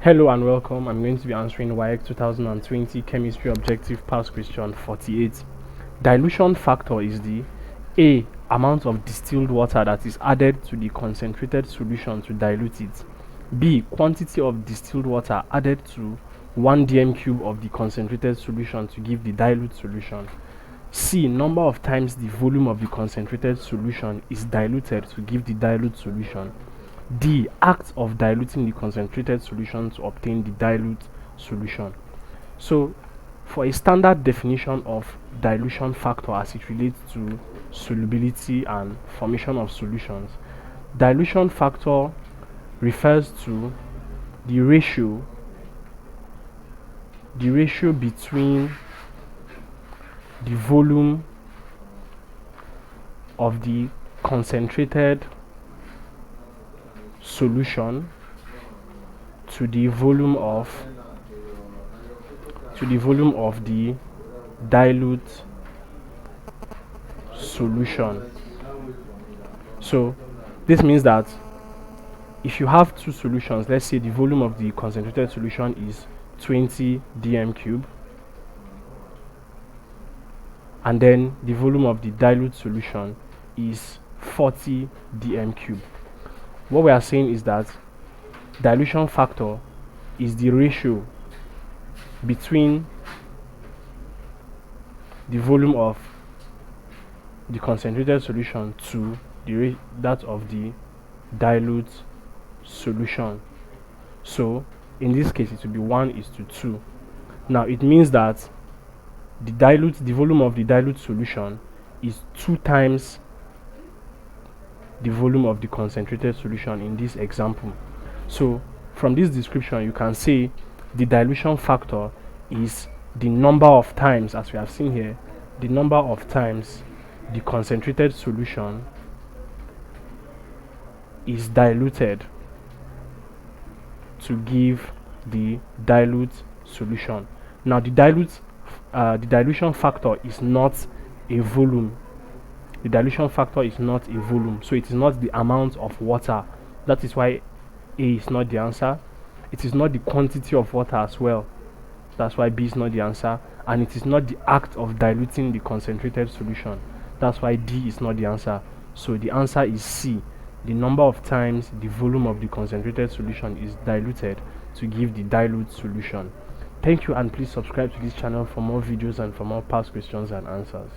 Hello and welcome. I'm going to be answering WAEC 2020 Chemistry Objective Past Question 48. Dilution factor is the A. Amount of distilled water that is added to the concentrated solution to dilute it. B. Quantity of distilled water added to 1 dm cube of the concentrated solution to give the dilute solution. C. Number of times the volume of the concentrated solution is diluted to give the dilute solution. D. Act of diluting the concentrated solution to obtain the dilute solution. So, for a standard definition of dilution factor as it relates to solubility and formation of solutions, dilution factor refers to the ratio between the volume of the concentrated solution to the volume of the dilute solution. So this means that if you have two solutions, let's say the volume of the concentrated solution is 20 dm cube and then the volume of the dilute solution is 40 dm cube. What we are saying is that dilution factor is the ratio between the volume of the concentrated solution to that of the dilute solution. So in this case it will be 1:2. Now it means that the volume of the dilute solution is 2 times the volume of the concentrated solution in this example. So from this description you can say the dilution factor is the number of times, as we have seen here, the number of times the concentrated solution is diluted to give the dilute solution. Now the dilution factor is not a volume. The dilution factor is not a volume, so it is not the amount of water. That is why A is not the answer. It is not the quantity of water as well. That's why B is not the answer. And it is not the act of diluting the concentrated solution. That's why D is not the answer. So the answer is C. The number of times the volume of the concentrated solution is diluted to give the dilute solution. Thank you, and please subscribe to this channel for more videos and for more past questions and answers.